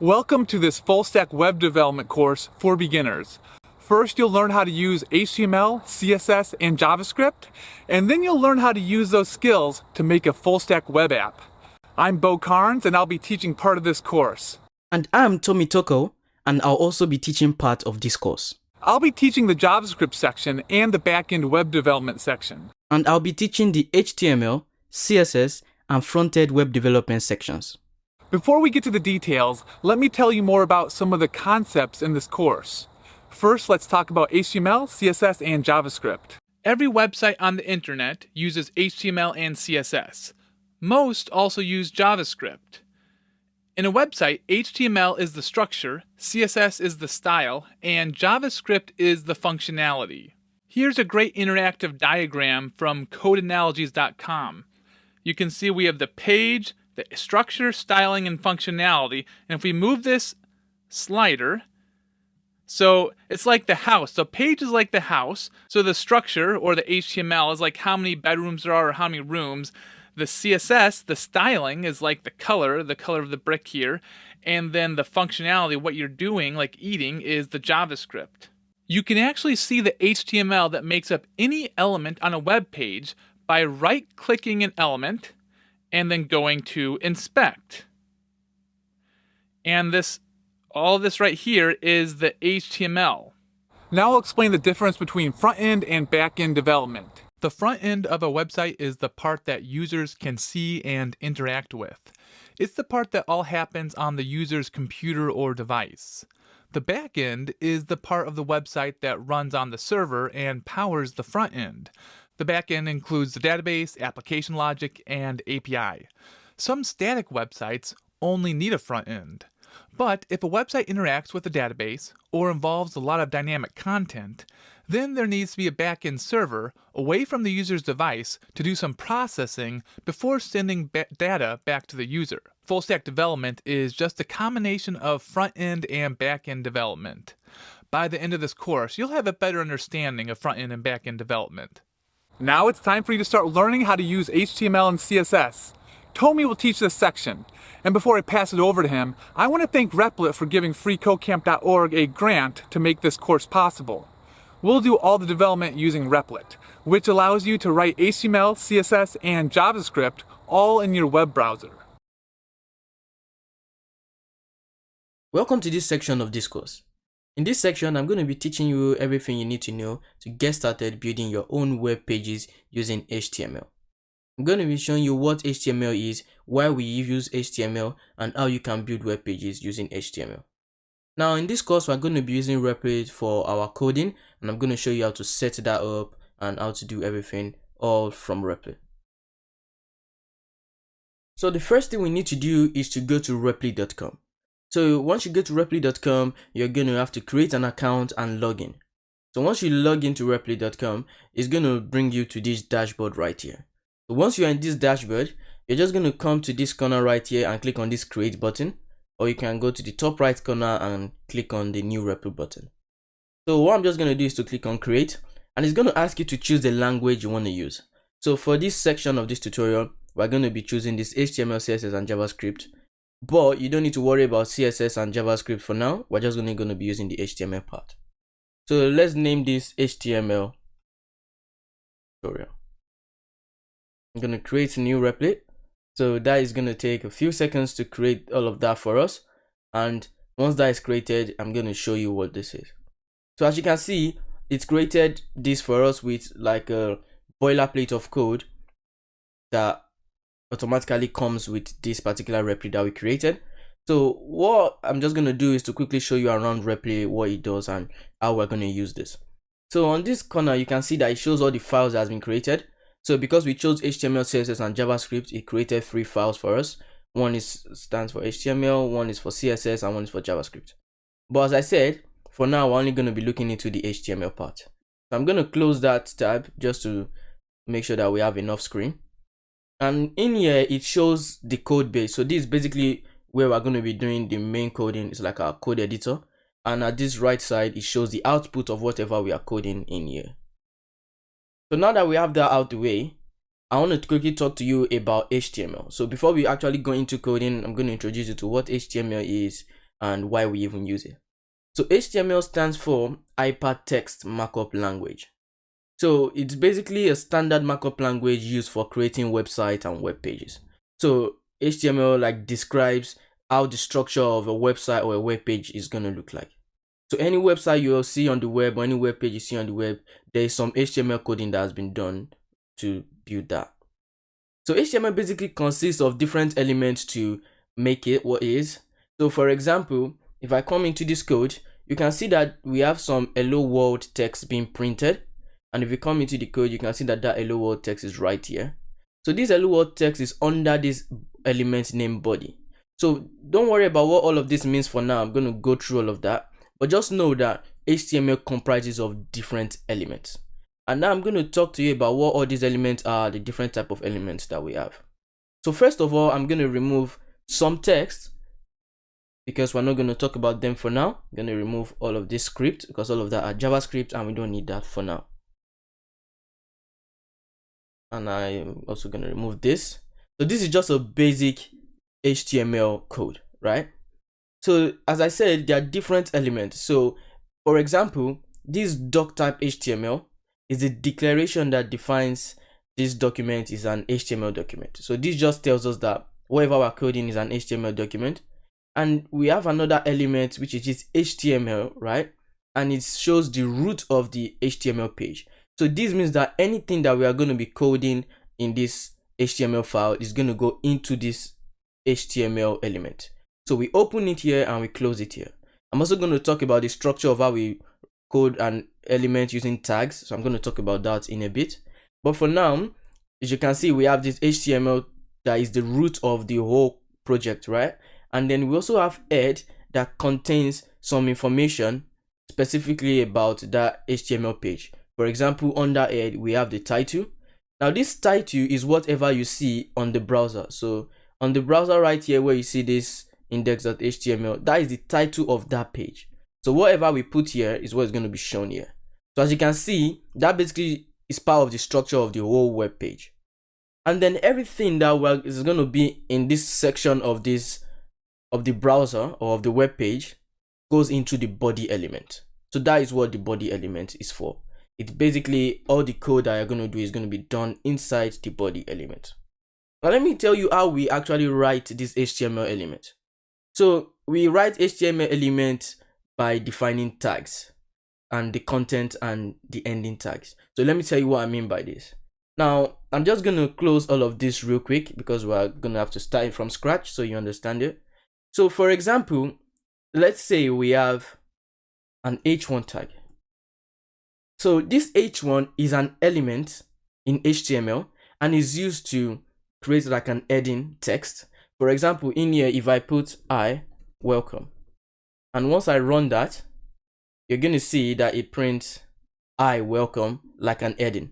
Welcome to this full-stack web development course for beginners. First, you'll learn how to use HTML, CSS, and JavaScript, and then you'll learn how to use those skills to make a full-stack web app. I'm Bo Carnes, and I'll be teaching part of this course. And I'm Tommy Toko, and I'll also be teaching part of this course. I'll be teaching the JavaScript section and the back-end web development section. And I'll be teaching the HTML, CSS, and front-end web development sections. Before we get to the details, let me tell you more about some of the concepts in this course. First, let's talk about HTML, CSS, and JavaScript. Every website on the internet uses HTML and CSS. Most also use JavaScript. In a website, HTML is the structure, CSS is the style, and JavaScript is the functionality. Here's a great interactive diagram from codeanalogies.com. You can see we have the page, the structure, styling, and functionality. And if we move this slider, so it's like the house. So page is like the house. So the structure, or the HTML, is like how many bedrooms there are or how many rooms. The CSS, the styling, is like the color of the brick here. And then the functionality, what you're doing, like eating, is the JavaScript. You can actually see the HTML that makes up any element on a web page by right-clicking an element and then going to inspect. And all this right here is the HTML. Now I'll explain the difference between front-end and back-end development. The front end of a website is the part that users can see and interact with. It's the part that all happens on the user's computer or device. The back end is the part of the website that runs on the server and powers the front end. The back end includes the database, application logic, and API. Some static websites only need a front end. But if a website interacts with a database or involves a lot of dynamic content, then there needs to be a back-end server away from the user's device to do some processing before sending data back to the user. Full-stack development is just a combination of front-end and back-end development. By the end of this course, you'll have a better understanding of front-end and back-end development. Now it's time for you to start learning how to use HTML and CSS. Tommy will teach this section. And before I pass it over to him, I want to thank Replit for giving freecodecamp.org a grant to make this course possible. We'll do all the development using Replit, which allows you to write HTML, CSS, and JavaScript all in your web browser. Welcome to this section of this course. In this section, I'm going to be teaching you everything you need to know to get started building your own web pages using HTML. I'm going to be showing you what HTML is, why we use HTML, and how you can build web pages using HTML. Now in this course, we're going to be using Replit for our coding, and I'm going to show you how to set that up and how to do everything all from Replit. So the first thing we need to do is to go to replit.com. So once you go to replit.com, you're going to have to create an account and log in. So once you log into replit.com, it's going to bring you to this dashboard right here. So once you're in this dashboard, you're just going to come to this corner right here and click on this create button, or you can go to the top right corner and click on the new Replit button. So what I'm just going to do is to click on create, and it's going to ask you to choose the language you want to use. So for this section of this tutorial, we're going to be choosing this HTML, CSS, and JavaScript. But you don't need to worry about CSS and JavaScript for now. We're just going to be using the HTML part. So let's name this HTML tutorial. I'm going to create a new Replit. So that is going to take a few seconds to create all of that for us. And once that is created, I'm going to show you what this is. So as you can see, it's created this for us with like a boilerplate of code that automatically comes with this particular Replit that we created. So what I'm just going to do is to quickly show you around Replit what it does and how we're going to use this. So on this corner, you can see that it shows all the files that has been created. So because we chose HTML, CSS, and JavaScript, it created 3 files for us. One stands for HTML, one is for CSS, and one is for JavaScript. But as I said, for now, we're only going to be looking into the HTML part. So I'm going to close that tab just to make sure that we have enough screen. And in here, it shows the code base. So this is basically where we're going to be doing the main coding. It's like our code editor. And at this right side, it shows the output of whatever we are coding in here. So now that we have that out the way, I want to quickly talk to you about HTML. So before we actually go into coding, I'm going to introduce you to what HTML is and why we even use it. So HTML stands for Hypertext Markup Language. So it's basically a standard markup language used for creating websites and web pages. So HTML like describes how the structure of a website or a web page is going to look like. So any website you will see on the web or any web page you see on the web, there is some HTML coding that has been done to build that. So HTML basically consists of different elements to make it what it is. So for example, if I come into this code, you can see that we have some hello world text being printed. And if you come into the code, you can see that hello world text is right here. So this hello world text is under this element named body. So don't worry about what all of this means for now. I'm going to go through all of that. But just know that HTML comprises of different elements. And now I'm going to talk to you about what all these elements are, the different type of elements that we have. So first of all, I'm going to remove some text because we're not going to talk about them for now. I'm going to remove all of this script because all of that are JavaScript and we don't need that for now. And I'm also going to remove this. So this is just a basic HTML code, right? So as I said, there are different elements. So for example, this doc type HTML is a declaration that defines this document is an HTML document. So this just tells us that whatever we're coding is an HTML document. And we have another element which is just HTML, right? And it shows the root of the HTML page. So this means that anything that we are going to be coding in this HTML file is going to go into this HTML element. So we open it here and we close it here. I'm also going to talk about the structure of how we code an element using tags. So I'm going to talk about that in a bit. But for now, as you can see, we have this HTML that is the root of the whole project, right? And then we also have head that contains some information specifically about that HTML page. For example, under head, we have the title. Now this title is whatever you see on the browser. So on the browser right here where you see this index.html, that is the title of that page. So whatever we put here is what is going to be shown here. So as you can see, that basically is part of the structure of the whole web page. And then everything that is going to be in this section of the browser or of the web page goes into the body element. So that is what the body element is for. It's basically all the code that you're going to do is going to be done inside the body element. Now let me tell you how we actually write this HTML element. So we write HTML element by defining tags and the content and the ending tags. So let me tell you what I mean by this. Now I'm just going to close all of this real quick because we're going to have to start it from scratch so you understand it. So for example, let's say we have an h1 tag. So this h1 is an element in HTML and is used to create like an heading text. For example, in here, if I put "I welcome," and once I run that, you're going to see that it prints "I welcome" like an heading.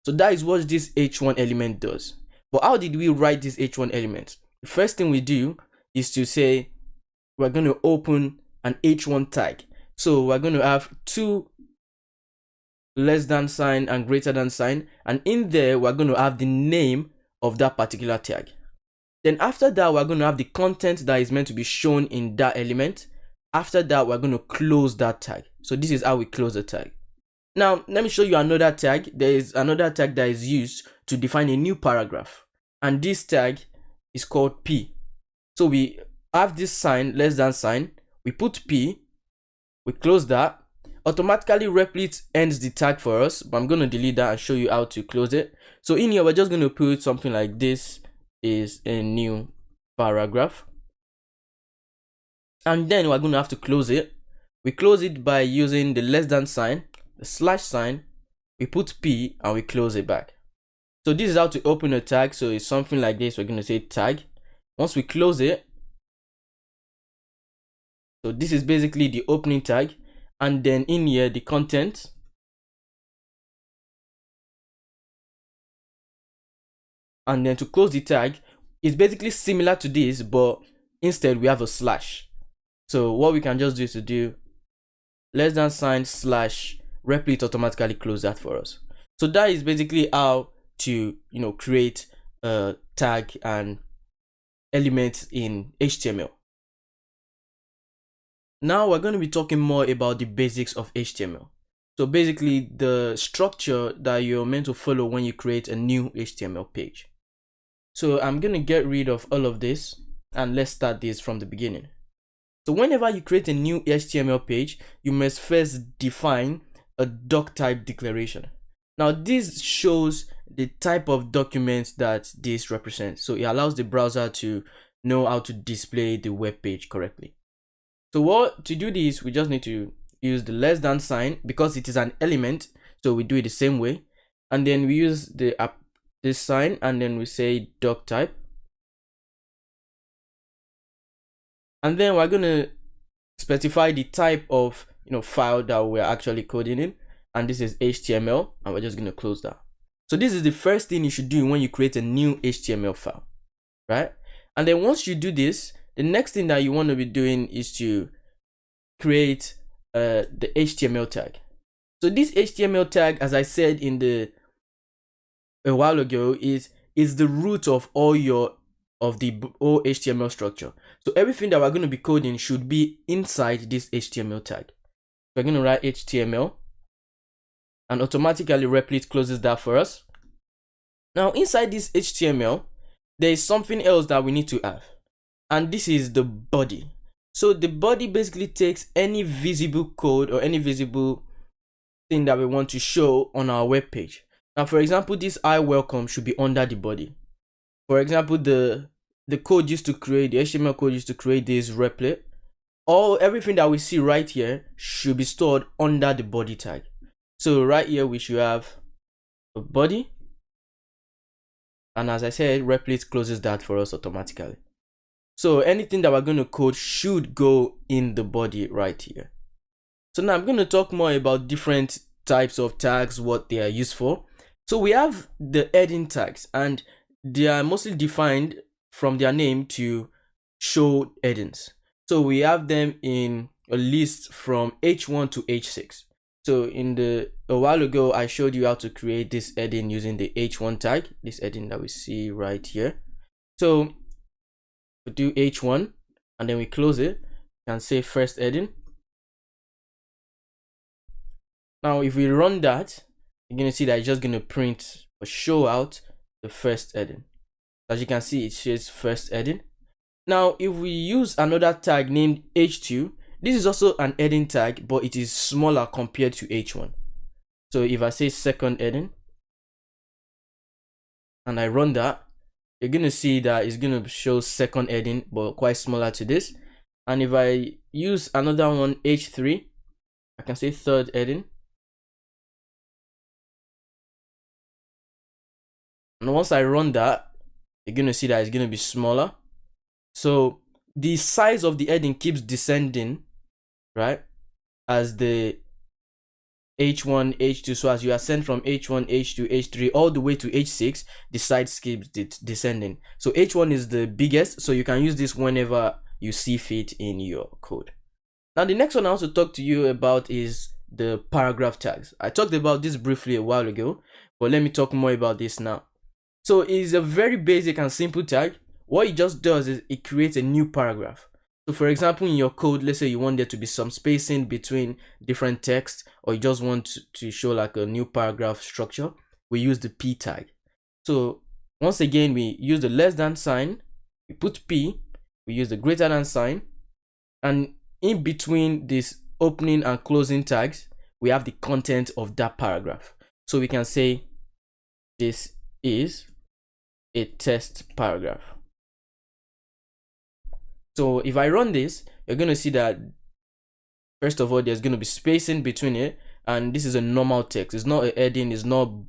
So that is what this h1 element does. But how did we write this h1 element? The first thing we do is to say we're going to open an h1 tag. So we're going to have two less than sign and greater than sign, and in there we're going to have the name of that particular tag. Then after that, we're going to have the content that is meant to be shown in that element. After that, we're going to close that tag. So this is how we close the tag. Now let me show you another tag. There is another tag that is used to define a new paragraph, and this tag is called P. So we have this sign, less than sign, we put P, we close that. Automatically Replit ends the tag for us, but I'm going to delete that and show you how to close it. So in here, we're just going to put something like this is a new paragraph. And then we're going to have to close it. We close it by using the less than sign, the slash sign, we put P and we close it back. So this is how to open a tag. So it's something like this. We're going to say tag. Once we close it, so this is basically the opening tag. And then in here, the content. And then to close the tag, it's basically similar to this, but instead we have a slash. So what we can just do is to do less than sign slash Replit automatically close that for us. So that is basically how to create a tag and elements in HTML. Now we're going to be talking more about the basics of HTML. So basically the structure that you're meant to follow when you create a new HTML page. So I'm going to get rid of all of this and let's start this from the beginning. So whenever you create a new HTML page, you must first define a doc type declaration. Now this shows the type of documents that this represents. So it allows the browser to know how to display the web page correctly. So to do this, we just need to use the less than sign because it is an element. So we do it the same way. And then we use this sign and then we say doc type. And then we're going to specify the type of file that we're actually coding in. And this is HTML, and we're just going to close that. So this is the first thing you should do when you create a new HTML file, right? And then once you do this, the next thing that you want to be doing is to create the HTML tag. So this HTML tag, as I said a while ago, is the root of all the HTML structure. So everything that we're going to be coding should be inside this HTML tag. We're going to write HTML, and automatically Replit closes that for us. Now inside this HTML, there is something else that we need to have, and this is the body. So the body basically takes any visible code or any visible thing that we want to show on our web page. Now for example, this I welcome should be under the body. For example, the code used to create, the HTML code used to create this Replit. Everything that we see right here should be stored under the body tag. So right here we should have a body, and as I said, Replit closes that for us automatically. So anything that we're going to code should go in the body right here. So now I'm going to talk more about different types of tags, what they are used for. So we have the heading tags, and they are mostly defined from their name to show headings. So we have them in a list from H1 to H6. So a while ago, I showed you how to create this heading using the H1 tag, this heading that we see right here. So we do H1 and then we close it and say first heading. Now, if we run that, you're going to see that it's just going to print or show out the first heading. As you can see, it says first heading. Now, if we use another tag named H2, this is also an heading tag, but it is smaller compared to H1. So if I say second heading and I run that, you're going to see that it's going to show second heading, but quite smaller to this. And if I use another one, H3, I can say third heading. And once I run that, you're going to see that it's going to be smaller. So the size of the heading keeps descending, right, as the H1, H2. So as you ascend from H1, H2, H3 all the way to H6, the size keeps descending. So H1 is the biggest, so you can use this whenever you see fit in your code. Now the next one I want to talk to you about is the paragraph tags. I talked about this briefly a while ago, but let me talk more about this now. So it is a very basic and simple tag. What it just does is it creates a new paragraph. So for example, in your code, let's say you want there to be some spacing between different text, or you just want to show like a new paragraph structure, we use the P tag. So once again, we use the less than sign, we put P, we use the greater than sign, and in between this opening and closing tags, we have the content of that paragraph. So we can say this is a test paragraph. So if I run this, you're going to see that first of all, there's going to be spacing between it, and this is a normal text. It's not a heading, it's not